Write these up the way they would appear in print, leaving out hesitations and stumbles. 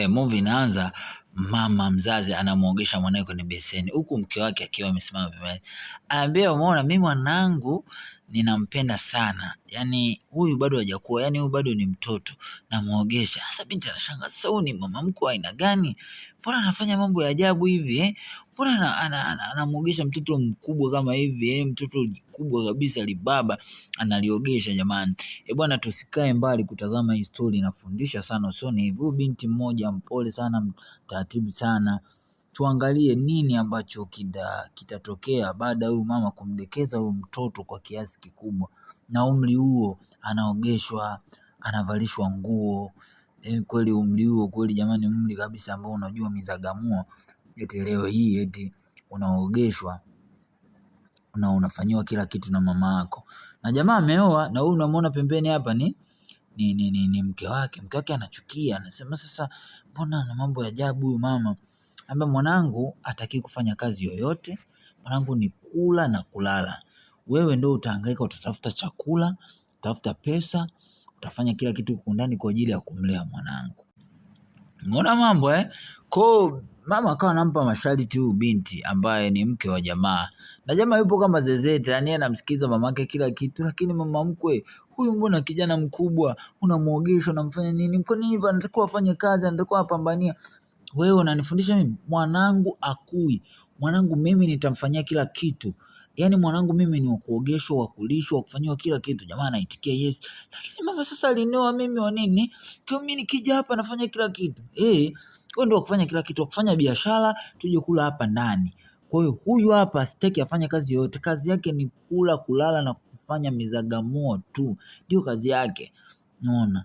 Movie inaanza, mama mzazi anamuogesha mwanae kwenye beseni huku mke wake akiwa amesimama pembeni. Anambia umeona, mimi mwanangu ninampenda sana, yani huyu bado hajakuwa, yani huyu bado ni mtoto, namuogesha. Sasa binti anashangaa, sasa huyu ni mama mkwe aina gani? Mbona anafanya mambo ya ajabu hivi? Mbona anamuogesha mtoto mkubwa kama hivi mtoto mkubwa kabisa libaba analiogesha jamani. Bwana, tusikae mbali kutazama hii story, inafundisha sana. Usione hivi, huyu binti mmoja mpole sana, taratibu sana. Tuangalie nini ambacho kitatokea baada ya huyu mama kumdekeza huyu mtoto kwa kiasi kikubwa, na umri huo anaogeshwa, anavalishwa nguo. Kweli umri huo kweli jamani, umri kabisa ambao unajua mizagamuo, eti leo hii eti unaogeshwa na unafanyiwa kila kitu na mama yako. Na jamaa ameoa, na huyu unamuona pembeni hapa ni mke wake. Mke wake anachukia, anasema sasa mbona na mambo ya ajabu huyu mama. Ambaye mwanangu hataki kufanya kazi yoyote, mwanangu ni kula na kulala. Wewe ndio utahangaika, utatafuta chakula, utafuta pesa, utafanya kila kitu huko ndani kwa ajili ya kumlea mwanangu. Umeona mambo Kwa mama akawa anampa masharti huyu binti ambaye ni mke wa jamaa. Na jamaa yupo kama zezeta, yani anamsikiza mamake kila kitu, lakini mama mkwe huyu, mbona kijana mkubwa unamuogesha, unamfanya nini? Kwa nini hivyo? Anatakiwa afanye kazi, anatakiwa apambania. Wewe unanifundisha mimi? Mwanangu akui, mwanangu mimi nitamfanyia kila kitu. Yani mwanangu mimi ni wakuogeshwa, wakulishwa, wakufanywa kila kitu. Jamaa anaitikia yes. Lakini mama sasa alinioa mimi wa nini? Kwa mimi nikija hapa nafanya kila kitu. Wewe ndio kufanya kila kitu, kufanya biashara, tuje kula hapa ndani. Kwa hiyo huyu hapa sitaki afanye kazi yoyote. Kazi yake ni kula, kulala na kufanya mizagamuo tu. Ndio kazi yake. Unaona?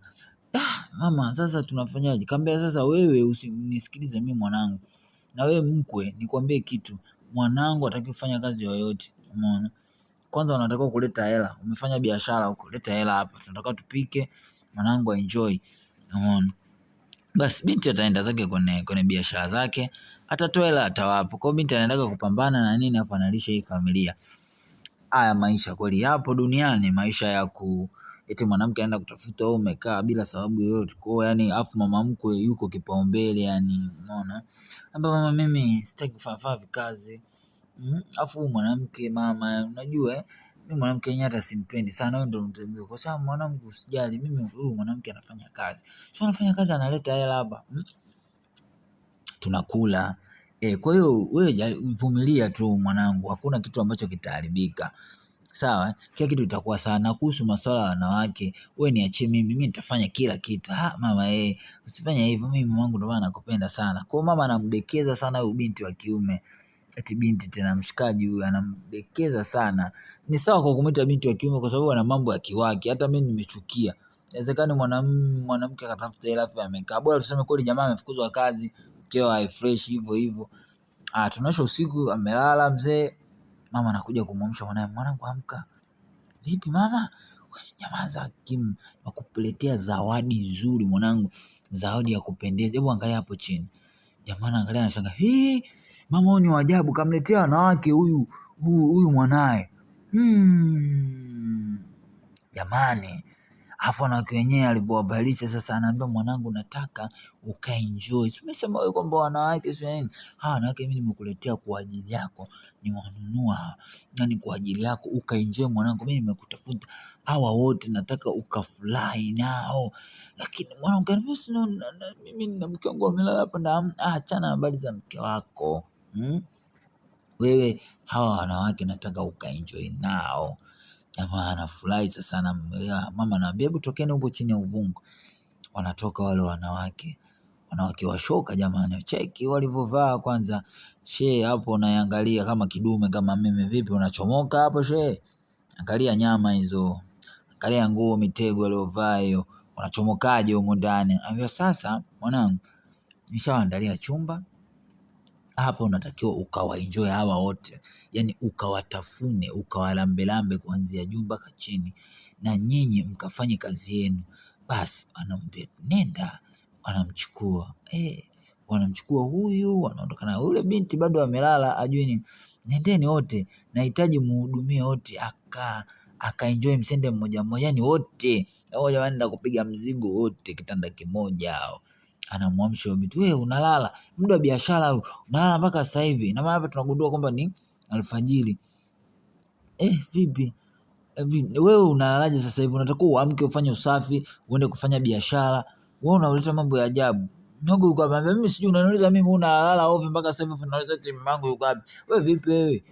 Mama sasa tunafanyaje? Kaambia sasa wewe usinisikilize mimi mwanangu. Na wewe mkwe nikwambie kitu. Mwanangu hataki kufanya kazi yoyote. Umeona? Kwanza unataka kuleta hela. Umefanya biashara huko, leta hela hapa. Tunataka tupike, mwanangu enjoy. Umeona? Basi binti ataenda zake kwenye biashara zake, atatoa hela atawapa. Kwa binti anaendaga kupambana na nini, afa analisha hii familia. Haya maisha kweli yapo duniani, maisha ya eti mwanamke anaenda kutafuta, wewe umekaa bila sababu yoyote. Kwa yani afu mama mkwe yuko kipaumbele, yani unaona? Amba mama mimi sitaki kufanya kazi. Afu mwanamke mama, unajua mimi mwanamke yenyewe hata simpendi sana, wewe ndio mtembea. Kwa sababu mwanamke usijali, mimi huyu mwanamke anafanya kazi. Sio anafanya kazi, analeta hela hapa. Tunakula. Kwa hiyo wewe vumilia tu mwanangu, hakuna kitu ambacho kitaharibika. Sawa, kila kitu itakuwa sawa. Na kuhusu masuala ya wanawake, wewe niachie mimi nitafanya kila kitu. Mama usifanye hivyo, mimi mamangu ndio maana nakupenda sana. Kwa mama anamdekeza sana huyu binti wa kiume. Eti binti tena mshikaji huyu anamdekeza sana. Ni sawa kwa kumuita binti wa kiume kwa sababu ana mambo ya kiwaki. Hata mimi nimechukia. Inawezekana mwanamke akatafuta hela afa amekaa. Bora tuseme kweli jamaa amefukuzwa kazi, mkeo fresh hivyo. Tunaisha usiku amelala mzee. Mama anakuja kumwamsha mwanae, mwanangu amka. Vipi mama? Nyamaza Kim, nakuletea zawadi nzuri mwanangu. Zawadi ya kupendeza. Hebu angalia hapo chini. Jamaa angalia anashangaa. Mama huyu ni ajabu, kamletea wanawake huyu mwanae. Jamani. Afu wanawake wenyewe alipowavalisha sasa anaambia mwanangu nataka ukaenjoy. Umesema wewe kwamba wanawake sio nini? Wanawake mimi nimekuletea kwa ajili yako. Nimewanunua yani kwa ajili yako ukaenjoy mwanangu. Mimi nimekutafuta hawa wote nataka ukafurahi nao. Lakini mwanangu kaniambia mimi na mke wangu amelala hapa na achana habari za mke wako. Wewe hawa wanawake nataka ukaenjoy nao. Jamaa anafurahi sasa, mama anaambia hebu tokeni huko chini ya uvungu. Wanatoka wale wanawake washoka jamani, cheki walivyovaa kwanza. Hapo unaangalia kama kidume kama mimi, vipi unachomoka hapo angalia nyama hizo, angalia nguo mitego aliyovaa hiyo, unachomokaje huko ndani? Anambia sasa mwanangu nishaandalia chumba hapa, unatakiwa ukawaenjoy hawa wote, yani ukawatafune, ukawalambelambe kuanzia juu mpaka chini, na nyinyi mkafanye kazi yenu. Basi anamwambia nenda, wanamchukua wanamchukua huyu, wanaondoka na yule binti bado amelala, ajui ni nendeni wote, nahitaji muhudumie wote, akaenjoy msende mmoja mmoja, yani wote hao wanaenda kupiga mzigo wote kitanda kimoja hao. Anamwamsha huyo binti, wewe unalala muda wa biashara huu, unalala mpaka sasa hivi. Na maana hapa tunagundua kwamba ni alfajiri. Vipi? Wewe unalalaje sasa hivi? Unatakiwa uamke ufanye usafi, uende kufanya biashara. Wewe unaleta mambo ya ajabu. Mungu yuko hapa. Mimi sijui unaniuliza mimi unalala ovyo mpaka sasa hivi unauliza eti mamangu yuko wapi? Wewe vipi wewe?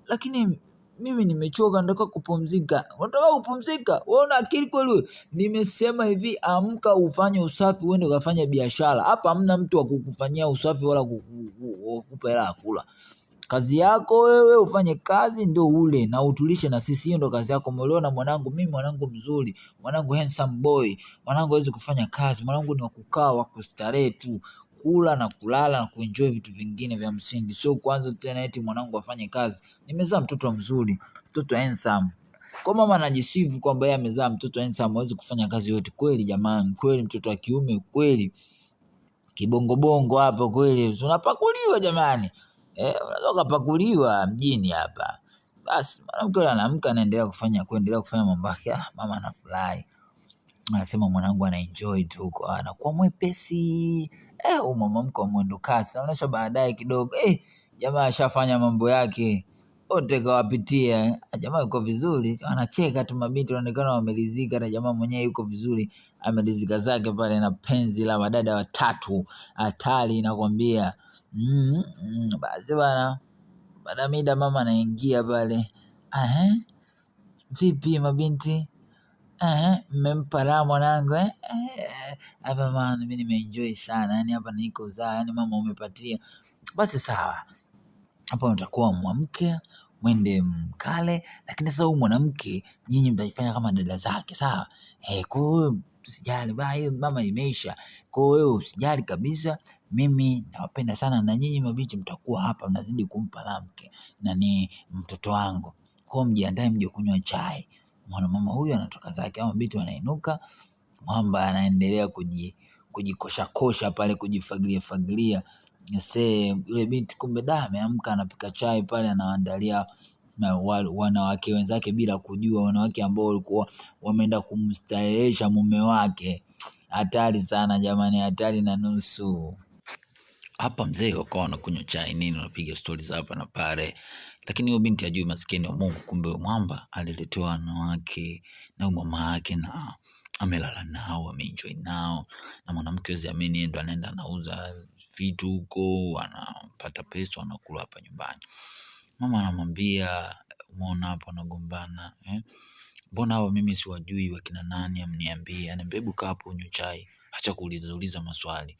Lakini mimi nimechoka, nataka kupumzika. Unataka kupumzika? Wewe una akili kweli wewe? Nimesema hivi, amka ufanye usafi uende ukafanya biashara. Hapa hamna mtu wa kukufanyia usafi wala kukupa hela ya kula. Kazi yako wewe ufanye kazi ndio ule na utulishe na sisi, hiyo ndio kazi yako. Umeelewana mwanangu? Mimi mwanangu mzuri, mwanangu handsome boy, mwanangu hawezi kufanya kazi, mwanangu ni wa kukaa wa kustarehe tu, kula na kulala na kuenjoy vitu vingine vya msingi, sio kwanza tena eti mwanangu afanye kazi. Nimezaa mtoto mzuri, mtoto handsome. Kwa mama anajisifu kwamba yeye amezaa mtoto handsome, hawezi kufanya kazi yote. Kweli jamani, kweli mtoto wa kiume kweli kibongobongo hapa kweli unapakuliwa jamani. Unaweza ukapakuliwa mjini hapa. Basi mwanamke anaamka anaendelea kufanya mambo yake. Mama anafurahi, anasema mwanangu anaenjoy tu huko, anakuwa mwepesi. Mama mke wa mwendo kasi anaonyesha baadaye kidogo, jamaa ashafanya mambo yake wote kawapitia, jamaa yuko vizuri, anacheka tu, mabinti wanaonekana wameridhika na jamaa mwenyewe yuko vizuri, ameridhika zake pale na penzi la madada watatu hatari nakwambia. Basi bana, baada mida mama anaingia pale. Vipi mabinti? Mmempa raha mwanangu hapa mama, mimi nimeenjoy sana, yani hapa niko zaa, yani mama umepatia. Basi sawa, hapa mtakuwa mwamke mwende mkale, lakini sasa huyu mwanamke nyinyi mtaifanya kama dada zake, sawa? Kwa hiyo usijali, bye mama imeisha. Kwa hiyo usijali kabisa, mimi nawapenda sana, na nyinyi mabinti mtakuwa hapa mnazidi kumpa raha mke na ni mtoto wangu. Kwa hiyo mjiandae mje kunywa chai. Mwana mama huyu anatoka zake, ama binti wanainuka, mwamba anaendelea kujikosha pale, kujifagilia. Yule binti kumbe ameamka, anapika chai pale, anawaandalia na wanawake wenzake bila kujua, wanawake ambao walikuwa wameenda kumstarehesha mume wake. Hatari sana jamani, hatari na nusu. Hapa mzee wakawa wanakunywa chai nini, wanapiga stories hapa na pale, lakini huyo binti ajui maskini wa Mungu, kumbe mwamba aliletewa wanawake na mama yake na amelala nao, ameenjoy nao, na mwanamke aziamini ndo anaenda anauza vitu huko, anapata pesa, anakula hapa nyumbani. Mama anamwambia, umeona hapo anagombana, mbona hao mimi siwajui wakina nani, amniambie. Anambia hebu kaa hapo unywe chai, acha kuuliza maswali.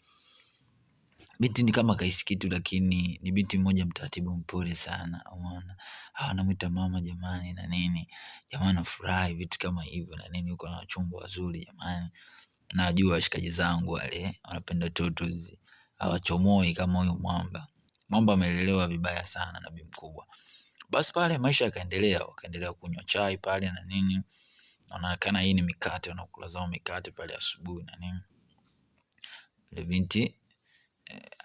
Binti ni kama kaisi kitu, lakini ni binti mmoja mtaratibu mpole sana, umeona. Anamuita mama jamani na nini, jamani nafurahi vitu kama hivyo na nini, uko na wachumba wazuri jamani. Najua washikaji zangu wale wanapenda totozi, hawachomoi kama huyu mwamba. Mwamba amelelewa vibaya sana na bibi mkubwa. Basi pale maisha wakaendelea kunywa chai pale na nini. Wanaonekana hii ni mikate, wanakula zao mikate pale asubuhi na nini. Ile binti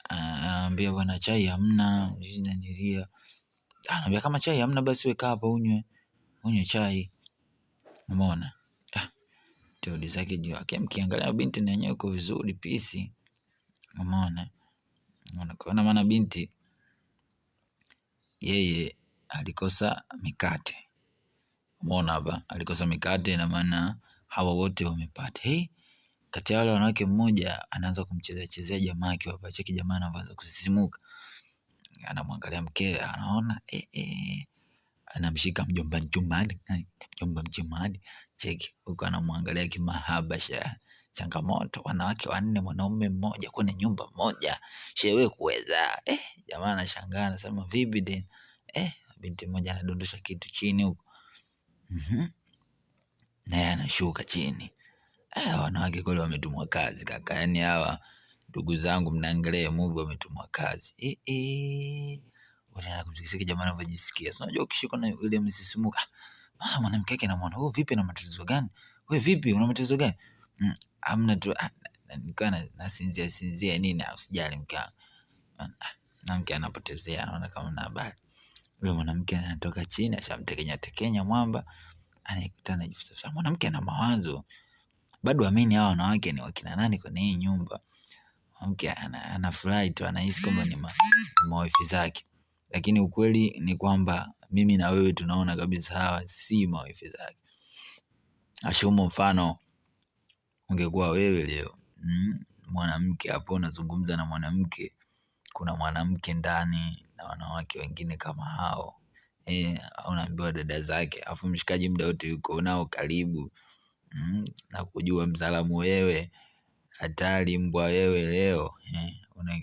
anaambia bwana chai hamna, nilia. Anaambia kama chai hamna basi weka hapa unywe chai. Umeona? Teodi zake juu yake, mkiangalia binti na yenyewe uko vizuri pisi. Umeona? Unaona maana binti yeye alikosa mikate. Umeona hapa, alikosa mikate na maana hawa wote wamepata. Kati ya wale wanawake mmoja anaanza kumchezea jamaa yake hapa, cheki jamaa anaanza kusisimuka. Anamwangalia mke, anaona anamshika mjomba mchumani, cheki huko anamwangalia kimahabasha. Changamoto, wanawake wanne mwanaume mmoja kwenye nyumba moja, shewe kuweza. Jamaa anashangaa, anasema vipi den? Binti mmoja anadondosha kitu chini huko, naye anashuka chini. Wanawake kweli wametumwa kazi kaka, yani hawa ndugu zangu mnaangalia movie wametumwa kazi. Wanaenda kumsikisika jamaa anavyojisikia. So unajua ukishikwa na ile msisimuka, mara mwanamke yake anamwona, wewe vipi, na matatizo gani? Wewe vipi, una matatizo gani? Amna tu, nilikuwa nasinzia nini, usijali mke. Na mke anapotezea, anaona kama na habari. Yule mwanamke anatoka chini, ashamtekenya mwamba, anakutana jifusa. Mwanamke ana mawazo. Bado amini hawa wanawake ni wakina nani kwenye hii nyumba. mke anafurahi tu, anahisi kwamba ni mawifi zake, lakini ukweli ni kwamba mimi na wewe tunaona kabisa hawa si mawifi zake. Ashumu mfano ungekuwa wewe leo mwanamke hapo unazungumza na mwanamke, kuna mwanamke ndani na wanawake wengine kama hao au unaambiwa dada zake, afu mshikaji muda wote yuko nao karibu na kujua mzalamu wewe, hatari mbwa wewe leo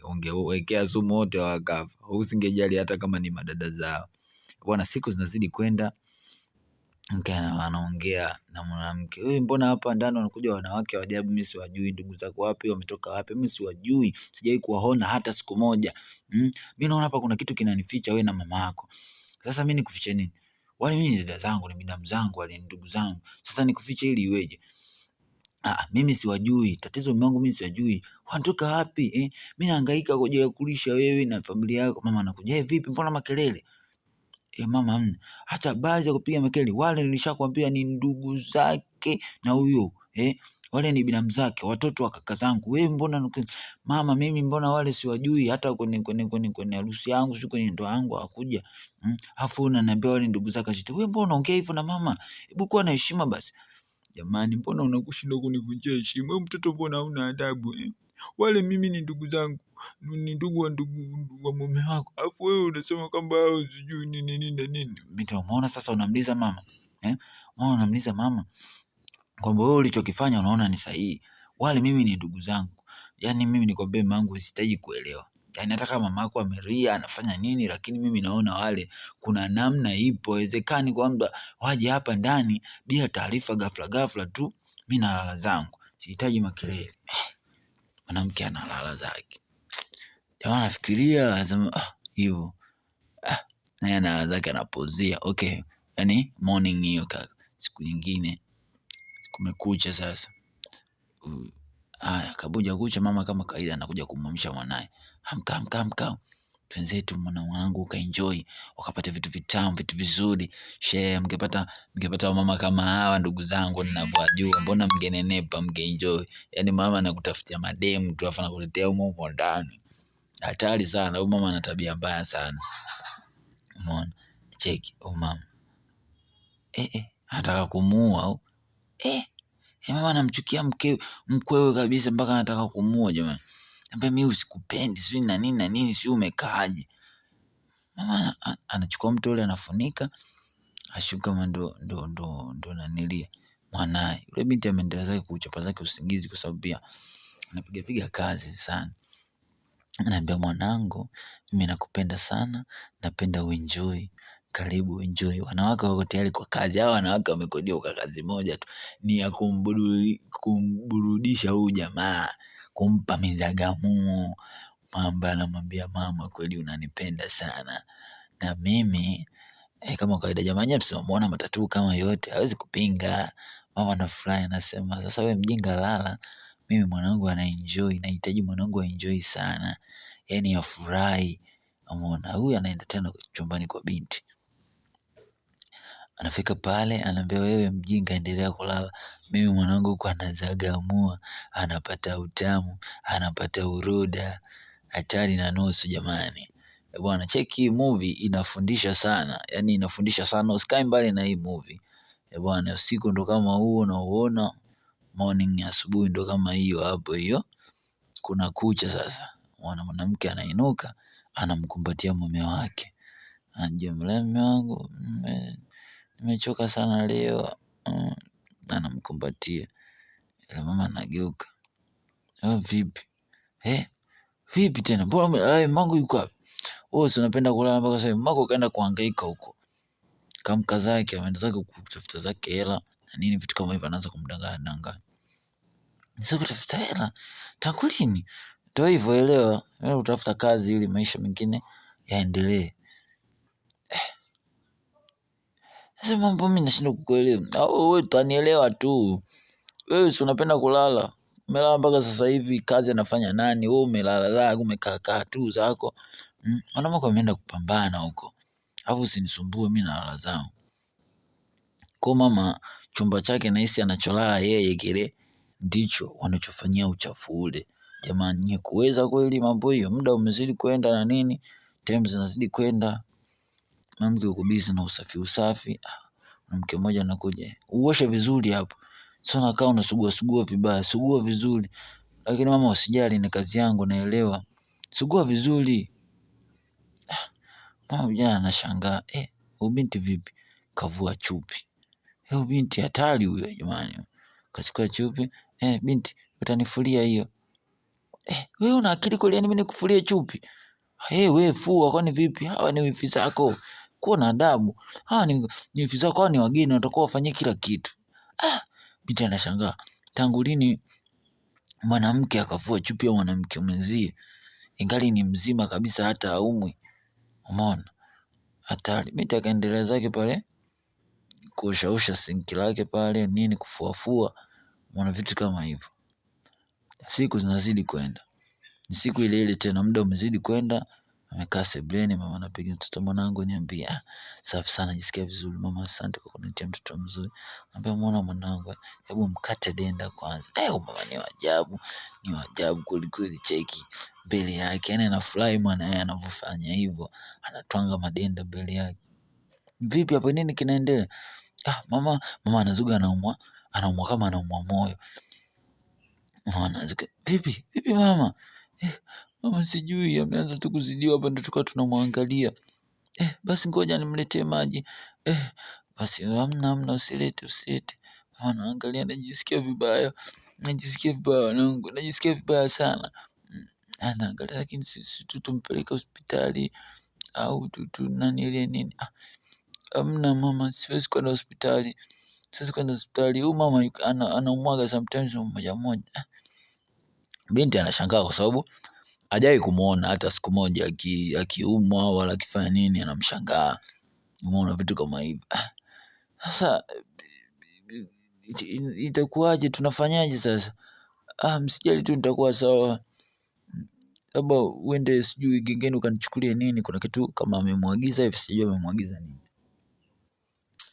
ungewekea sumu wote wakafa, usingejali hata kama ni madada zao bwana. Siku zinazidi kwenda, mke anaongea na mwanamke, wewe mbona hapa ndani wanakuja wanawake wa ajabu, mimi siwajui, ndugu zako wapi, wametoka wapi, mimi siwajui, sijawahi kuwaona hata siku moja. Mimi naona hapa kuna kitu kinanificha wewe na mama yako. Sasa mimi nikufiche nini? Wale mimi ni dada zangu, ni binamu zangu, wale ni ndugu zangu. Sasa nikufiche ili iweje? Mimi siwajui, tatizo mume wangu mimi siwajui. Wanatoka wapi? Mimi nahangaika kwa ajili ya kulisha wewe na familia yako. Mama anakuja, vipi mbona makelele? Mama hata baadhi ya kupiga makelele, wale nilishakwambia ni ndugu zake na huyo wale ni binamu zake, watoto wa kaka zangu. Wewe mbona mama, mimi mbona wale siwajui, hata kwenye harusi yangu sio kwenye ndoa yangu hakuja. Afu unaniambia wale ndugu zake. Wewe mbona unaongea hivyo na mama? Hebu kuwa na heshima basi. Jamani, mbona unakushinda kunivunjia heshima? Wewe mtoto mbona huna adabu Wale mimi ni ndugu zangu, ni ndugu wa mume wako, afu wewe unasema kwamba hao sijui nini na nini. Binti, umeona sasa, unamliza mama unamliza mama kwamba wewe ulichokifanya unaona ni sahihi. Wale mimi ni ndugu zangu, yani mimi nikwambia mangu, sitaji kuelewa, yani hata kama mamako ameria anafanya nini, lakini mimi naona wale kuna namna ipo, wezekani kwamba waje hapa ndani bila taarifa, ghafla tu. Mimi nalala zangu, sihitaji makelele. Mwanamke analala zake, jamaa anafikiria, anasema hivyo naye analala zake, anapozia. Okay, yani morning hiyo kaka, siku nyingine kumekucha sasa. Kabuja kucha, mama kama kawaida anakuja kumwamsha mwanae, amka twenzetu mwanangu, ukaenjoy, ukapata vitu vitamu, vitu vizuri. Mngepata mama kama hawa ndugu zangu ninavyojua, mbona mngenenepa, mngeenjoy. Yani mama anakutafutia mademu tu afa nakuletea huko ndani. Hatari sana huyu mama, ana tabia mbaya sana. Umeona? Cheki mama anataka kumuua au mama anamchukia mkwewe kabisa, mpaka anataka kumuua jamani. Ambaye mimi usikupendi, sio na nini, sio umekaaje. Mama anachukua mto ule, anafunika, ashuka ndo nanilia mwanae. Yule binti ameendelea zake kuchapa zake usingizi, kwa sababu pia anapiga kazi sana. Anaambia, mwanangu, mimi nakupenda sana, napenda uenjoy, karibu enjoy. Wanawake wako tayari kwa kazi. Hao wanawake wamekodiwa kwa kazi moja tu, ni ya kumburudisha huyu jamaa, kumpa mizagamuo. Mama anamwambia, mama, kweli unanipenda sana na mimi kama kawaida. Jamani, tusimuona matatu kama yote, hawezi kupinga. Mama anafurahi, anasema, sasa wewe mjinga lala, mimi mwanangu anaenjoy, nahitaji mwanangu aenjoy sana, yani afurahi. Umeona, huyu anaenda tena chumbani kwa binti. Anafika pale, anaambia, wewe mjinga, endelea kulala, mimi mwanangu huko anazagamua, anapata utamu, anapata uroda. Hatari na nusu jamani. Bwana, cheki movie inafundisha sana. Yani inafundisha sana, usikae mbali na hii movie. Bwana, usiku ndo kama huo unaoona, morning asubuhi ndo kama hiyo hapo hiyo. Kuna kucha sasa. Mwanamke anainuka, anamkumbatia mume wake. Anajua, mume wangu, nimechoka sana leo. Anamkumbatia. Mama anageuka. Vipi? Vipi tena? Mbona mangu yuko wapi? Wewe si unapenda kulala mpaka sasa? Mako kaenda kuhangaika huko. Kamka zake, ameenda zake kutafuta zake hela na nini, vitu kama hivyo, anaanza kumdanganya. Sasa kutafuta hela tangu lini? Ndio hivyo, elewa. Wewe utafuta kazi ili maisha mengine yaendelee. Sasa mambo mimi nashindwa kukuelewa. Wewe utanielewa tu. Wewe si unapenda kulala. Umelala mpaka sasa hivi, kazi anafanya nani? Wewe umelala zako, umekaa tu zako. Wanawake wameenda kupambana huko. Alafu usinisumbue, mimi nalala zangu. Kwa mama chumba chake nahisi anacholala yeye kile ndicho wanachofanyia uchafu ule. jamani, nye kuweza kweli mambo hiyo? Muda umezidi kwenda na nini, time zinazidi kwenda, mwanamke uko busy na usafi. Mwanamke mmoja anakuja, uoshe vizuri hapo, sio nakaa unasugua vibaya, sugua vizuri. Lakini mama usijali, ni kazi yangu naelewa, sugua vizuri. Mama vijana anashangaa, huyu binti vipi kavua chupi? Huyu binti hatari huyo jamani, kachukua chupi. Binti utanifulia hiyo. Wewe una akili kweli? Yani mimi nikufulie chupi? Wewe fua, kwani vipi? Hawa ni wifi zako, kuwa na adabu. Hawa ni wifi zako, hawa ni wageni, watakuwa wafanyie kila kitu. Binti anashangaa, tangu lini mwanamke akavua chupi ya mwanamke mwenzie ingali ni mzima kabisa, hata aumwi? Umeona hatari. Binti akaendelea zake pale kuoshaosha sinki lake pale nini, kufuafua, mwana vitu kama hivyo. Siku zinazidi kwenda, ni siku ile ile tena, muda umezidi kwenda. Amekaa sebleni, mama anapiga, mtoto mwanangu niambia. Safi sana, jisikia vizuri mama, asante kwa kunitia mtoto mzuri. Anambia muona mwanangu, hebu mkate denda kwanza. Mama ni wajabu kweli kweli, cheki mbele yake, yani anafurahi mwana yeye anavyofanya hivyo, anatwanga madenda mbele yake. Vipi hapo, nini kinaendelea? Mama anazuga, anaumwa kama anaumwa moyo. Anazuga, vipi mama? Mama sijui, ameanza tu kuzidiwa hapa, ndio tukawa tunamwangalia. Basi ngoja nimletee maji. Basi hamna, usilete. Anaangalia, najisikia vibaya wanangu, najisikia vibaya sana. Anaangalia, lakini sisi tumpeleke hospitali au nani ile nini? Hamna mama, siwezi kwenda hospitali. Huyu mama anaumwaga sometimes moja. Binti anashangaa kwa sababu hajawahi kumuona hata siku moja akiumwa wala akifanya nini, anamshangaa. Umeona vitu kama hivi. Sasa itakuwaje? Tunafanyaje sasa? Msijali tu, nitakuwa sawa. Labda uende sijui gengeni ukanichukulie nini, kuna kitu kama amemwagiza hivi, sijui amemwagiza nini.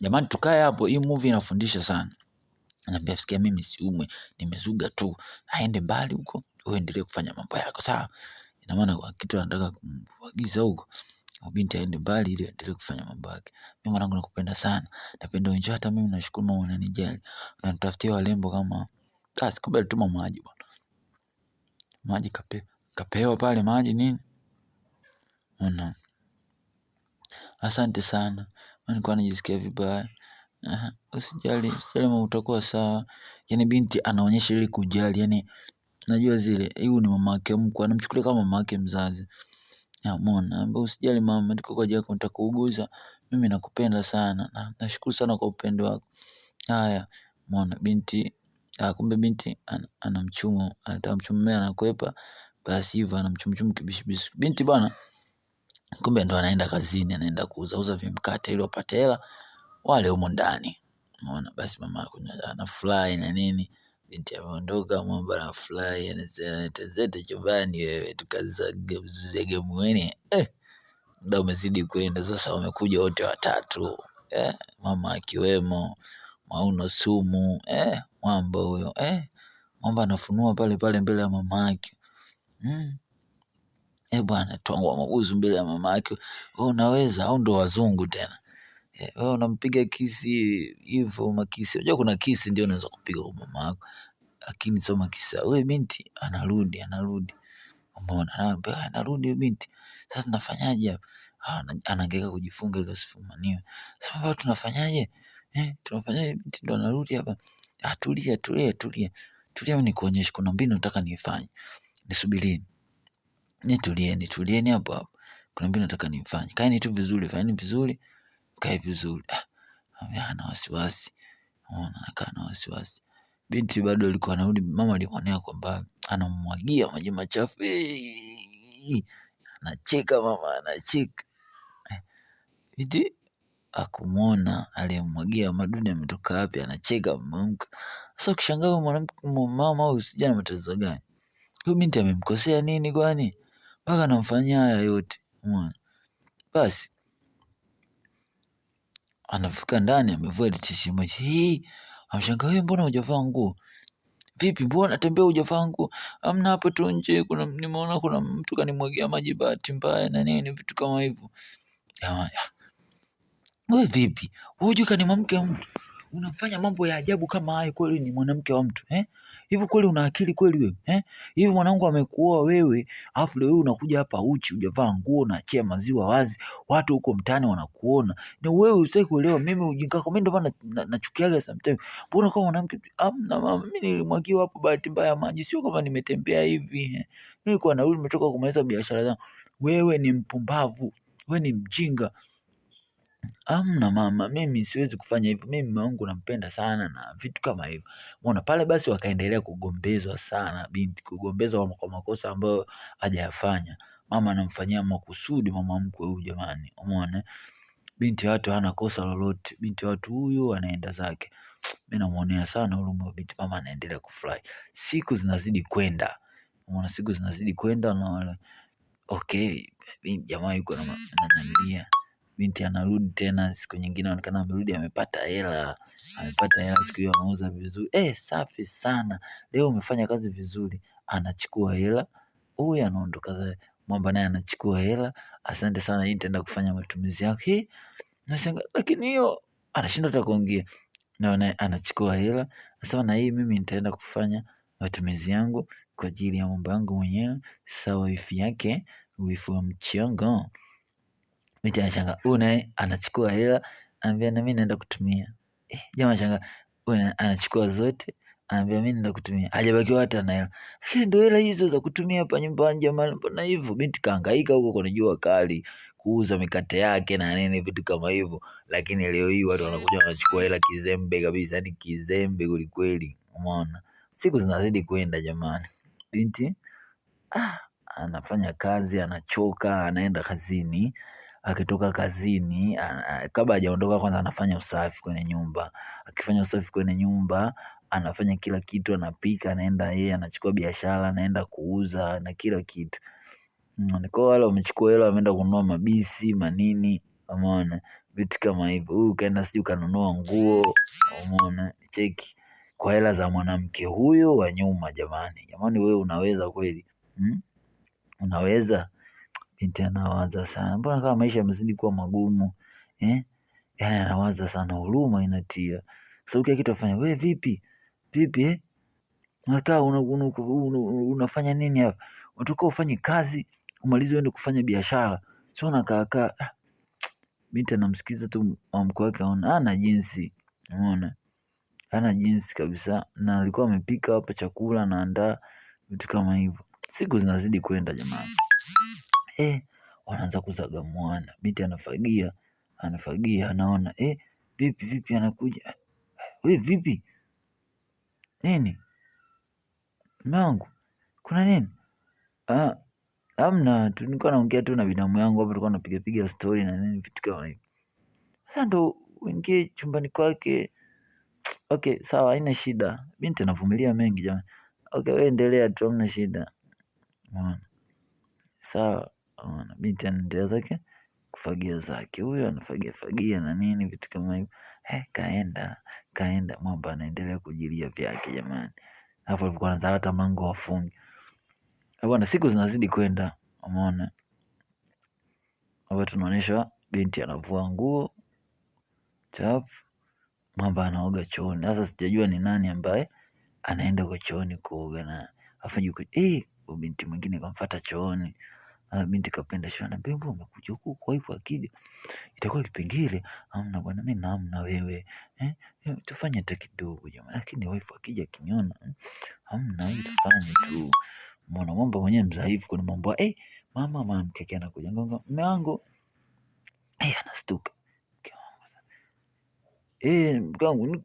Jamani, tukae hapo, hii movie inafundisha sana. Anambia, sikia, mimi siumwe, nimezuga tu, aende mbali huko, uendelee kufanya mambo yako, sawa? Ina maana kwa kitu anataka kumwagiza huko, binti aende mbali ili aendelee kufanya mambo yake. Mimi mwanangu nakupenda sana, napenda unjua, hata mimi nashukuru mama unanijali, unanitafutia walembo kama kasi. Kumbe alituma maji bwana, maji kapewa pale maji nini. Asante sana, nilikuwa najisikia vibaya. Usijali mama, utakuwa sawa. Yani binti anaonyesha ile kujali, yani najua zile, huyu ni mama yake mkwe, anamchukulia kama mama yake mzazi. Umeona, usijali mama, niko kwa ajili yako, nitakuuguza. Mimi nakupenda sana na nashukuru sana kwa upendo wako. Haya, umeona binti, kumbe binti anamchumu, anataka mchumia, anakwepa. Basi hivyo anamchumchumu kibishibishi. Binti bwana, kumbe ndo anaenda kazini, anaenda kuuza vimkate ili wapate hela wale humo ndani. Umeona, basi mama anafurahi na nini. Binti ameondoka, mambo anafurahi, anasema tazete chumbani wewe, tukazage muone. Muda umezidi kwenda sasa, wamekuja wote watatu, mama akiwemo, Mauno Sumu, Mwamba huyo, Mwamba anafunua pale pale mbele ya mama yake. Bwana, twangwa mabuzu mbele ya mama yake. Wewe unaweza au ndo wazungu tena? Wewe unampiga kisi hivyo, makisi. Unajua kuna kisi ndio unaweza kupiga kwa mama yako, lakini sio makisi. Wewe binti, anarudi. Umeona, anarudi binti. Sasa tunafanyaje hapa? Anahangaika kujifunga ili asifumaniwe. Sasa tunafanyaje? Tunafanyaje? Binti ndo anarudi hapa. Tulia, mimi nikuonyeshe, kuna mbinu nataka nifanye. Nisubirini. Nitulieni hapo. Kuna mbinu nataka nifanye. Kaeni tu vizuri, fanyeni vizuri. Kae vizuri. Ana wasiwasi. Anakaa na wasiwasi. Binti bado alikuwa anarudi, mama alimwonea kwamba anamwagia maji machafu. Anacheka mama, anacheka. Binti akumuona aliyemwagia madude ametoka wapi, anacheka mama. Sasa ukishangaa mama au sijana matatizo gani? Huyu binti amemkosea nini kwani mpaka anamfanyia haya yote? Umeona? Basi anafika ndani, amevua ile tishimo. Amshangaa, wewe mbona hujavaa nguo? vipi mbona unatembea hujavaa nguo? Hamna, hapo tu nje nimeona kuna mtu kanimwagia maji bahati mbaya na nini, vitu kama hivyo. Jamani, wewe vipi? Wewe hujui kama ni mwanamke wa mtu? Unafanya mambo ya ajabu kama hayo, kweli ni mwanamke wa mtu eh? Hivi kweli una akili kweli wewe eh? Hivi mwanangu amekuoa wewe, afu leo unakuja hapa uchi, hujavaa nguo, unaachia maziwa wazi, watu huko mtaani wanakuona. Na wewe usitaki kuelewa mimi ujinga wako, mimi ndio maana nachukiaga sometimes. Mbona kama mwanamke amna mama, mimi nilimwagiwa hapo bahati mbaya maji, sio kama nimetembea hivi eh. Nilikuwa narudi nimetoka kumaliza biashara zangu. Wewe ni mpumbavu, wewe ni mjinga. Hamna mama, mimi siwezi kufanya hivyo. Mimi mume wangu nampenda sana na vitu kama hivyo. Umeona pale, basi wakaendelea kugombezwa sana, binti kugombezwa kwa makosa ambayo hajayafanya. Mama anamfanyia makusudi mama mkwe huyu jamani. Umeona? Binti watu hana kosa lolote. Binti watu huyu anaenda zake. Mimi namuonea sana huruma binti. Mama anaendelea kufurahi. Siku zinazidi kwenda. Umeona, siku zinazidi kwenda na wale. Okay, jamaa yuko na ananilia. Binti anarudi tena siku nyingine, anaonekana amerudi amepata hela. Siku hiyo anauza vizuri. Safi sana. Leo umefanya kazi vizuri. Anachukua hela. Huyu anaondoka zake. Mwamba naye anachukua hela. Asante sana, hii nitaenda kufanya matumizi yake. Nashangaa lakini hiyo anashindwa hata kuongea. Naona anachukua hela. Sasa na hii mimi nitaenda kufanya matumizi yangu kwa ajili ya mambo yangu mwenyewe. Sasa wifi yake, wifi wa mchongo. Binti anashangaa, huyu naye anachukua hela, anambia na mimi naenda kutumia. Jamaa anashangaa, huyu anachukua zote, anambia mimi naenda kutumia. Hajabakiwa hata na hela. Hii ndio hela hizo za kutumia hapa nyumbani jamani, mbona hivyo? Binti kahangaika huko kwa jua kali, kuuza mikate yake na nini vitu kama hivyo. Lakini leo hii watu wanakuja wanachukua hela kizembe kabisa, yani kizembe kweli. Umeona? Siku zinazidi kwenda jamani. Binti anafanya kazi, anachoka, anaenda kazini. Akitoka kazini, kabla hajaondoka kwanza anafanya usafi kwenye nyumba. Akifanya usafi kwenye nyumba, anafanya kila kitu, anapika, anaenda yeye, anachukua biashara, anaenda kuuza na kila kitu. Kwa wale wamechukua hela wameenda kununua mabisi, manini, umeona? Vitu kama hivyo. Huyu kaenda sijui kanunua nguo, umeona? Cheki. Kwa hela za mwanamke huyo wa nyuma jamani. Jamani wewe unaweza kweli? Unaweza? Binti anawaza sana. Mbona kama maisha yamezidi kuwa magumu? Yaani anawaza sana, huruma inatia. Sasa kila kitu afanya, wewe vipi? Vipi unakaa unafanya nini hapa? Unatoka ufanye kazi, umalize uende kufanya biashara. Sio unakaa. Binti anamsikiza tu mkwe wake, aona hana jinsi. Unaona? Hana jinsi kabisa, na alikuwa amepika hapa chakula anaandaa vitu kama hivyo. Siku zinazidi kwenda jamani. Wanaanza kuzaga mwana. Binti anafagia, anaona vipi anakuja. Wewe vipi? Nini? Mume wangu, kuna nini? Hamna, tulikuwa naongea tu na binamu yangu hapo, tulikuwa tunapiga story na nini vitu kama hivyo. Sasa ndo uingie chumbani kwake. Okay, sawa, haina shida. Binti anavumilia mengi jamani. Okay, wewe endelea tu, hamna shida. Sawa. Binti anaendelea zake kufagia zake. Huyo anafagia na nini vitu kama hivyo. Kaenda mwamba anaendelea kujilia vyake jamani. Hapo alikuwa anaanza hata mlango wafungi. Bwana, siku zinazidi kwenda. Umeona? Hapo tunaonyeshwa binti anavua nguo. Mwamba anaoga chooni. Sasa sijajua ni nani ambaye anaenda kwa chooni kuoga na afanye binti mwingine kamfuata chooni. Binti kapenda shona, mbona umekuja huku kwa hivyo akija itakuwa kipengele. Hamna bwana, mimi namna wewe tufanye hata kidogo jamani, lakini wife akija kiniona hamna, hii tufanye tu. Mbona mambo mwenyewe mdhaifu kuna mambo mama mwanamke anakuja mume wangu anastuka mkangu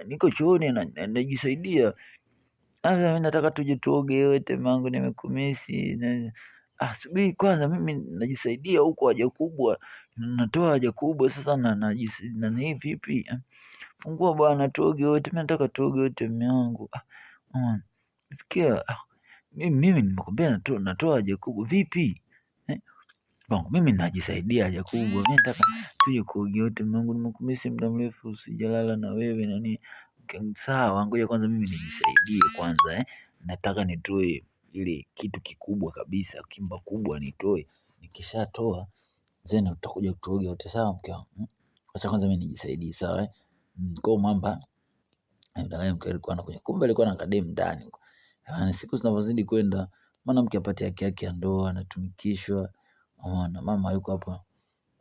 niko chooni najisaidia. Sasa mimi nataka tuje tuoge wote mangu, nimekumisi. Subiri kwanza, mimi najisaidia huko haja kubwa. Natoa haja kubwa sasa na vipi? Fungua bwana tuoge wote, mimi nataka tuoge wote mume wangu. Sikia, mimi nimekwambia natoa haja kubwa. Vipi? Mimi najisaidia haja kubwa. Mimi nataka tuje kuoge wote mume wangu, nimekumisi muda mrefu sijalala na wewe nani. sawa, ngoja kwanza mimi nijisaidie kwanza nataka nitoe ile kitu kikubwa kabisa, kimba kubwa nitoe. Nikishatoa then utakuja kutuoga wote, sawa mke wangu? Acha kwanza mimi nijisaidie, sawa Kwa mamba ndio mke alikuwa anakuja, kumbe alikuwa na kadem ndani huko. Yaani siku zinazozidi kwenda, mwanamke apate haki yake ya ndoa, anatumikishwa. Unaona, mama yuko hapo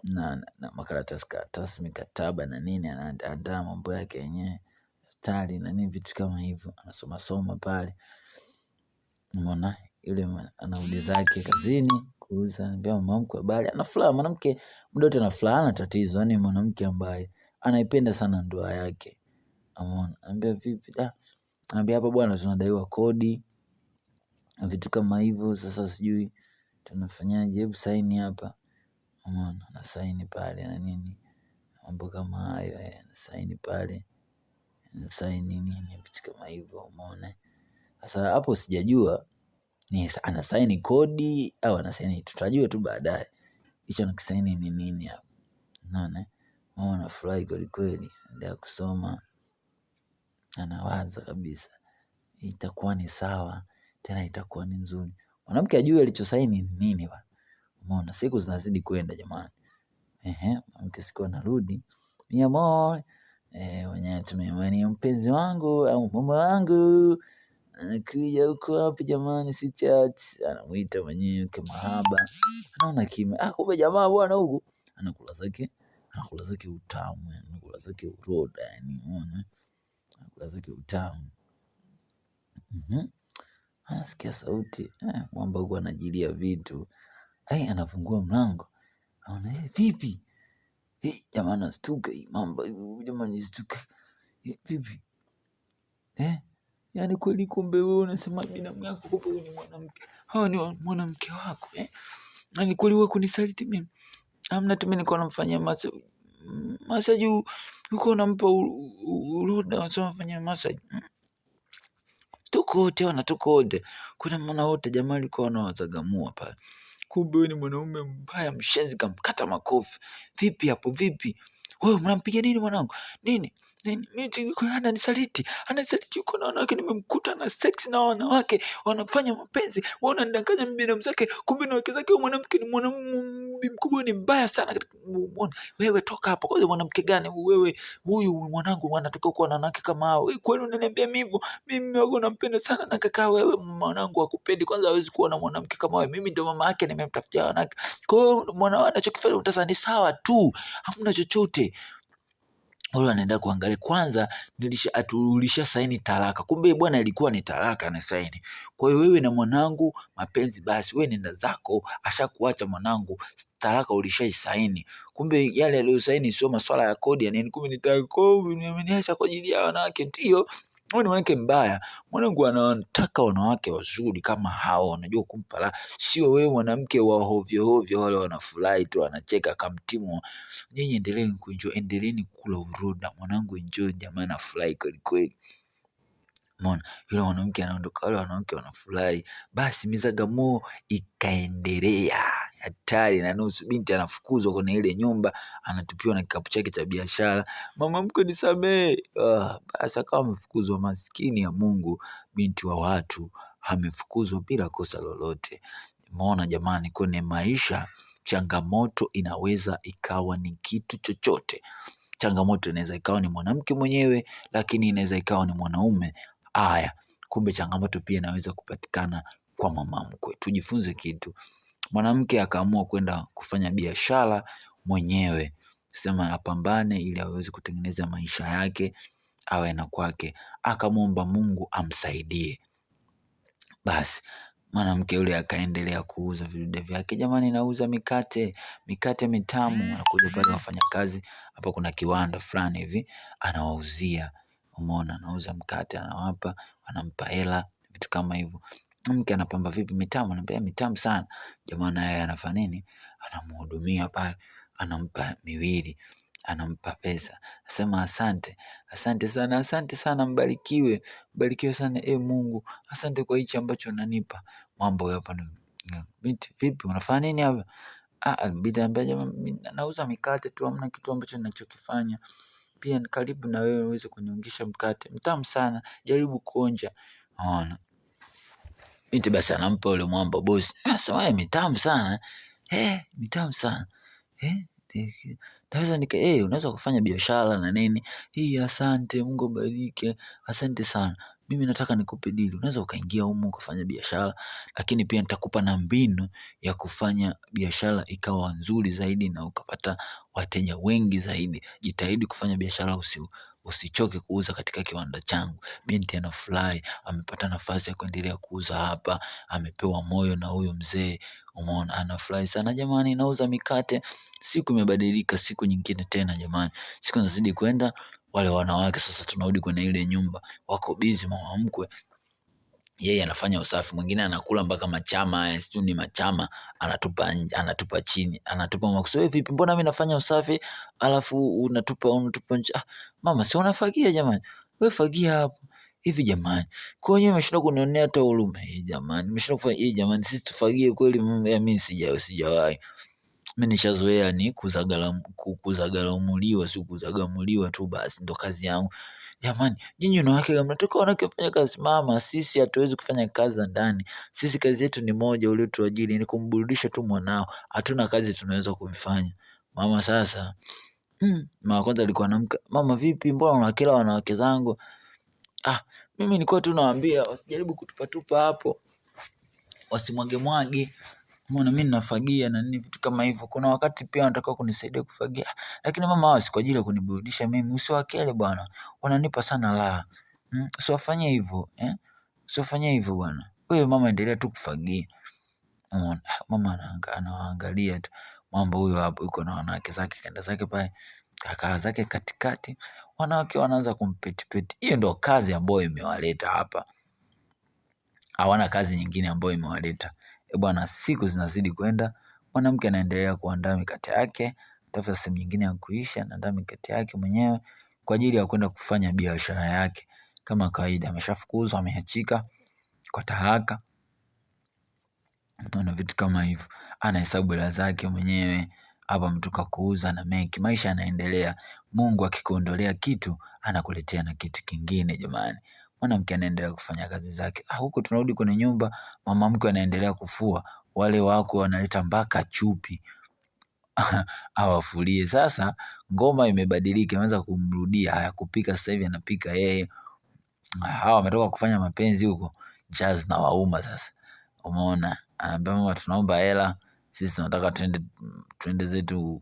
na makaratasi mikataba na nini, anaandaa mambo yake yenyewe daftari na nini, vitu kama hivyo, anasoma pale. Unaona, yule anarudi zake kazini kuuza, anambia mama mkwe habari, ana furaha mwanamke, muda wote ana furaha, hana tatizo. Yaani mwanamke ambaye anaipenda sana ndoa yake. Unaona, anambia vipi? Anambia hapa bwana, tunadaiwa kodi na vitu kama hivyo, sasa sijui tunafanyaje, hebu saini hapa. Unaona, na saini pale na nini, mambo kama hayo, na saini pale, na saini nini, vitu kama hivyo. Umeona, sasa hapo sijajua ni anasaini kodi au anasaini, tutajua tu baadaye hicho anakisaini ni nini hapo. Unaona, mama anafurahi kweli kweli, ndio kusoma, anawaza kabisa itakuwa ni sawa, tena itakuwa ni nzuri. Mwanamke ajue alichosaini ni nini bwana. Umeona, siku zinazidi kwenda jamani. Mwanamke siku anarudi, ni amor, wenyewe tumemwani mpenzi wangu au mume wangu anakuja huko wapi jamani, si chat, anamuita mwenyewe kwa mahaba. Anaona kimya, kumbe jamaa bwana huko anakula zake utamu, anakula zake uroda, yani unaona, anakula zake utamu. Anasikia sauti, mwamba huko anajilia vitu. Anafungua mlango, anaona vipi? Jamaa anastuka, mamba jamani, stuka. Vipi? Yaani kweli kumbe wewe unasema binamu yako kumbe wewe ni mwanamke. Hao ni mwanamke wako Yaani kweli wewe kunisaliti mimi. Hamna tu, mimi nilikuwa namfanyia massage uko unampa uroda, unafanyia massage. Tuko wote. Kuna mwana wote jamaa alikuwa anawazagamua pale. Kumbe wewe ni mwanaume mbaya, mshenzi, kamkata makofi. Vipi hapo, vipi? Wewe mnampiga nini mwanangu? Nini? Mimi ananisaliti yuko na wanawake, nimemkuta na sex na wanawake wanafanya mapenzi, wewe unanidanganya mimi na mzake, kumbe na wake zake. Mwanamke ni mwanamume mkubwa, ni mbaya sana. Wewe toka hapo. Kwa mwanamke gani wewe? Huyu mwanangu anataka kuwa na wanawake kama hao. Wewe kweli unaniambia mimi wangu nampenda sana na kaka? Wewe mwanangu akupendi, kwanza hawezi kuwa na mwanamke kama wewe. Mimi ndio mama yake, nimemtafutia wanawake. Kwa hiyo mwanao anachokifanya utasema ni sawa tu, hamna chochote. Wale anaenda kuangalia kwanza, tulisha saini talaka. Kumbe bwana ilikuwa ni talaka na saini. Kwa hiyo wewe na mwanangu mapenzi basi, wewe nenda zako, ashakuacha mwanangu, talaka ulishaisaini. Kumbe yale aliyosaini sio masuala ya kodi ya nini, kumbe ni talaka, nimeniacha kwa ajili ya wanawake. Ndio wewe ni mwanamke mbaya. Mwanangu anataka wanawake wazuri kama hao, wanajua kumpa la, sio wewe mwanamke wa hovyo wale wanafurahi tu, wanacheka kamtimu. Nyinyi endeleeni kuenjoy, endeleeni kula uroda, mwanangu enjoy, jamaa anafurahi kweli kweli. Umeona, yule mwanamke anaondoka, wale wanawake wanafurahi. Basi Mizagamo ikaendelea hatari na nusu. Binti anafukuzwa kwenye ile nyumba, anatupiwa na kikapu chake cha biashara. Mama mkwe nisamee. Basi akawa amefukuzwa, maskini ya Mungu, binti wa watu amefukuzwa bila kosa lolote. Umeona jamani, kwenye maisha changamoto inaweza ikawa ni kitu chochote. Changamoto inaweza ikawa ni mwanamke mwenyewe, lakini inaweza ikawa ni mwanaume. Kumbe changamoto pia inaweza kupatikana kwa mama mkwe. Tujifunze kitu. Mwanamke akaamua kwenda kufanya biashara mwenyewe, sema apambane ili aweze kutengeneza maisha yake, awe na kwake. Akamwomba Mungu amsaidie. Basi mwanamke yule akaendelea kuuza vidude vyake. Jamani, nauza mikate mitamu. Anakuja pale wafanyakazi, hapa kuna kiwanda fulani hivi anawauzia. Umeona, anauza mkate, anawapa, anampa hela, vitu kama hivyo. Mke anapamba vipi mitamu, anambia mitamu sana. Jamaa naye anafanya nini? Anamhudumia pale, anampa miwili, anampa pesa. Asema asante sana, mbarikiwe sana Mungu. Asante kwa hichi ambacho unanipa. Mambo hapa ni binti, vipi unafanya nini hapa? Binti anambia jamaa, nauza mikate tu, hamna kitu ambacho ninachokifanya. pia karibu na wewe uweze kuniungisha mkate. Mtamu sana, jaribu kuonja. Unaona. Binti basi anampa yule mwamba bosi. Anasema mitamu sana. Mitamu sana. Naweza unaweza kufanya biashara na nini. Asante, Mungu abariki. Asante sana. Mimi nataka nikupe dili. Unaweza ukaingia humu ukafanya biashara, lakini pia nitakupa na mbinu ya kufanya biashara ikawa nzuri zaidi na ukapata wateja wengi zaidi. Jitahidi kufanya biashara, usichoke kuuza katika kiwanda changu. Binti anafurahi, amepata nafasi ya kuendelea kuuza hapa, amepewa moyo na huyo mzee. Umeona, anafurahi sana. Jamani, nauza mikate. Siku imebadilika, siku nyingine tena jamani. Siku zinazidi kwenda, wale wanawake sasa tunarudi kwenye ile nyumba. Wako busy, mama mkwe yeye anafanya usafi, mwingine anakula mpaka machama, sijui ni machama, anatupa nje, anatupa chini, anatupa makusudi. Vipi, mbona mimi nafanya usafi alafu unatupa nje? Mama, si unafagia jamani, wewe fagia hapo. Hivi jamani, kwa hiyo umeshinda kunionea hata huruma. Jamani, umeshinda kufanya jamani, sisi tufagie kweli? Mimi sijawahi. Mimi nishazoea ni kuzagalamuliwa, si kuzagamuliwa tu basi, ndo kazi yangu. Jamani, nyinyi wanawake mnatoka wanawake kufanya kazi. Mama, sisi hatuwezi kufanya kazi za ndani. Sisi kazi yetu ni moja, uliotuajiri ni kumburudisha tu mwanao. Hatuna kazi tunaweza kuifanya. Mama sasa, mama kwanza alikuwa anamka. Mama vipi, mbona unakera wanawake zangu? Mimi nilikuwa tu nawaambia wasijaribu kutupatupa hapo, wasimwage. Mbona mimi ninafagia na nini vitu kama hivyo. Kuna wakati pia wanataka kunisaidia kufagia. Lakini mama wao si kwa ajili ya kuniburudisha mimi. Usiwakele bwana. Wananipa sana raha. Usiwafanyie hivyo, Usiwafanyie hivyo bwana. Wewe mama endelea tu kufagia. Mama anaangalia tu. Mambo huyo hapo yuko na wanawake zake, kaenda zake pale. Kakaa zake katikati. Wanawake wanaanza kumpetipeti. Hiyo ndio kazi ambayo imewaleta hapa. Hawana kazi nyingine ambayo imewaleta. Bwana, siku zinazidi kwenda, mwanamke anaendelea kuandaa mikate yake, tafuta sehemu nyingine ya kuisha, anaandaa mikate yake mwenyewe kwa ajili ya kwenda kufanya biashara yake. Kama kawaida, ameshafukuzwa, ameachika kwa talaka na vitu kama hivyo. Anahesabu hela zake mwenyewe, hapa mtoka kuuza na mengi. Maisha yanaendelea. Mungu akikuondolea kitu, anakuletea na kitu kingine jamani. Mwanamke anaendelea kufanya kazi zake. Huko tunarudi kwenye nyumba, mama mkwe anaendelea kufua. Wale wako wanaleta mpaka chupi awafulie. Sasa ngoma imebadilika, imeanza kumrudia. Haya, kupika sasa hivi anapika yeye. Hawa wametoka kufanya mapenzi huko, jazz na wauma sasa. Umeona, anambia mama, tunaomba hela, sisi tunataka twende zetu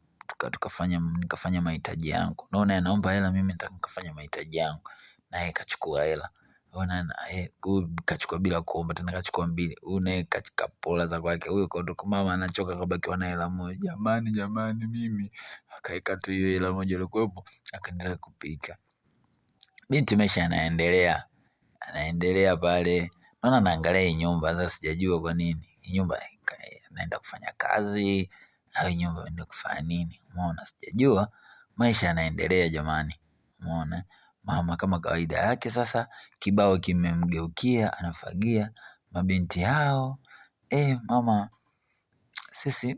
nikafanya mahitaji yangu. Naona anaomba hela, mimi nataka nikafanya mahitaji yangu. Naye kachukua hela. Kachukua bila kuomba tena, kachukua mbili. Naye katika pola za kwake. Huyo kaondoka, mama anachoka, kabakiwa na hela moja. Jamani mimi. Akaeka tu hiyo hela moja ilikuwepo, akaendelea kupika. Binti maisha anaendelea pale. Naona naangalia hii nyumba sasa, sijajua kwa nini. Hii nyumba naenda kufanya kazi au nyumba naenda kufanya nini? Umeona, sijajua. Maisha yanaendelea jamani. Umeona? Mama kama kawaida yake sasa kibao kimemgeukia, anafagia. Mabinti hao, mama sisi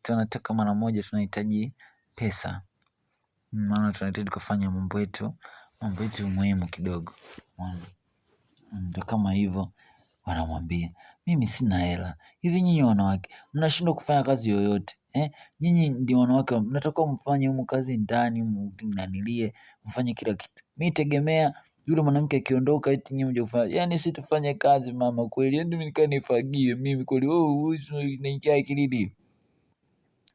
tunataka mara moja, tunahitaji pesa. Maana tunahitaji kufanya mambo yetu muhimu kidogo. Ndio kama hivyo wanamwambia, mimi sina hela. Hivi nyinyi wanawake mnashindwa kufanya kazi yoyote? Nyinyi ndio wanawake, mnatakiwa mfanye humu kazi ndani, mnanilie, mfanye kila kitu. Mimi tegemea yule mwanamke akiondoka eti nyinyi mje kufanya. Yaani si tufanye kazi mama kweli. Yaani mimi nikaa nifagie mimi kweli. Unaingia akilini.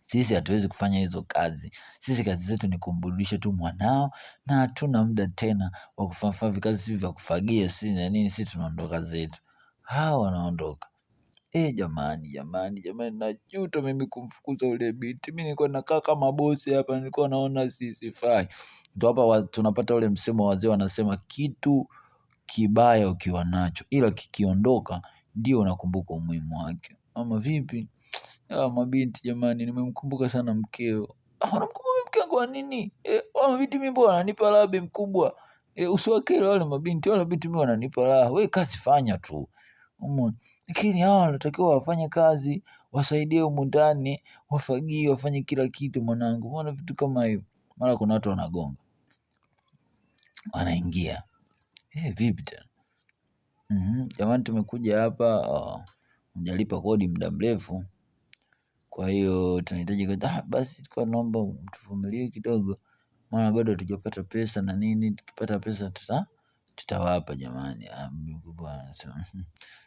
Sisi hatuwezi kufanya hizo kazi. Sisi kazi zetu ni kumburudisha tu mwanao, na hatuna muda tena wa kufanya kazi hivi vya kufagia sisi na nini. Sisi tunaondoka zetu. Hao wanaondoka. Jamani najuta mimi kumfukuza ule binti. Mimi nilikuwa nakaa kama bosi hapa, nilikuwa naona sifai. Ndio hapa tunapata ule msemo, wazee wanasema kitu kibaya ukiwa nacho, ila kikiondoka ndio unakumbuka umuhimu wake. Mama vipi? Mabinti jamani, nimemkumbuka sana mkeo. Unamkumbuka mkeo kwa nini? Mabinti mimi mbona wananipa raha mkubwa. Usiwakele wale mabinti. Wale mabinti mimi wananipa raha. Wewe kazi fanya tu. Lakini hawa wanatakiwa wafanye kazi, wasaidie humu ndani, wafagie, wafanye kila kitu mwanangu. Mbona vitu kama hivyo? Mara kuna watu wanagonga. wanaingia. Vipi tena? Jamani, tumekuja hapa, mjalipa kodi muda mrefu, kwa hiyo tunahitaji basi tulikuwa naomba mtuvumilie kidogo, maana bado hatujapata pesa na nini, tukipata pesa tutawapa jamani. Bwana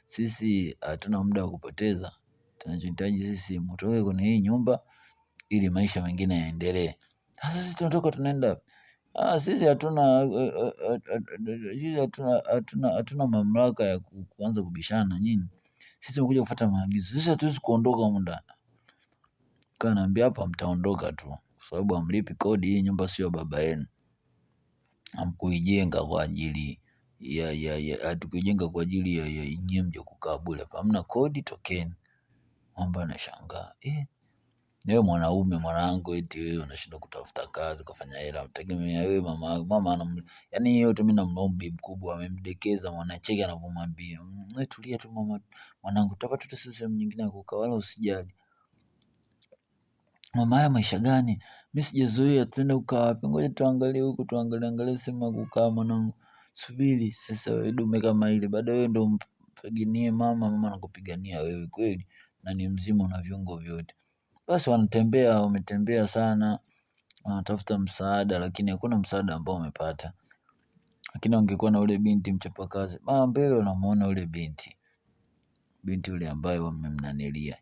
sisi hatuna muda wa kupoteza, tunachohitaji sisi mtoke kwenye hii nyumba ili maisha mengine yaendelee. Sasa sisi tunatoka tunaenda, sisi hatuna mamlaka ya kuanza kubishana na nyinyi. Sisi tumekuja kufuata maagizo, sisi hatuwezi kuondoka humu ndani. Naambia hapa mtaondoka tu, kwa sababu hamlipi kodi. Hii nyumba sio baba yenu, hamkuijenga kwa ajili hatukuijenga kwa ajili ya nyinyi mje kukaa bure. Hamna kodi, tokeni. Mambo yanashangaa, wewe mwanaume mwanangu, eti wewe unashindwa kutafuta kazi kufanya hela, utegemea wewe mama yani yote. Mimi namlombi mkubwa amemdekeza mwanacheki, anapomwambia tulia tu mama mwanangu, utapata tu sehemu nyingine ya kukaa, wala usijali. Mama, haya maisha gani? Mimi sijazoea, tuende kukaa wapi? Ngoja tuangalie huku, tuangalie sehemu ya kukaa mwanangu. Subiri sasa, wewe dume kama ile, baada wewe ndo mpiganie mama anakupigania wewe kweli, na ni mzima na viungo vyote. Basi wametembea sana, wanatafuta msaada, lakini hakuna msaada ambao wamepata. Lakini wangekuwa na ule binti mchapakazi, mbele unamuona ule binti yule ambaye wamemnanilia.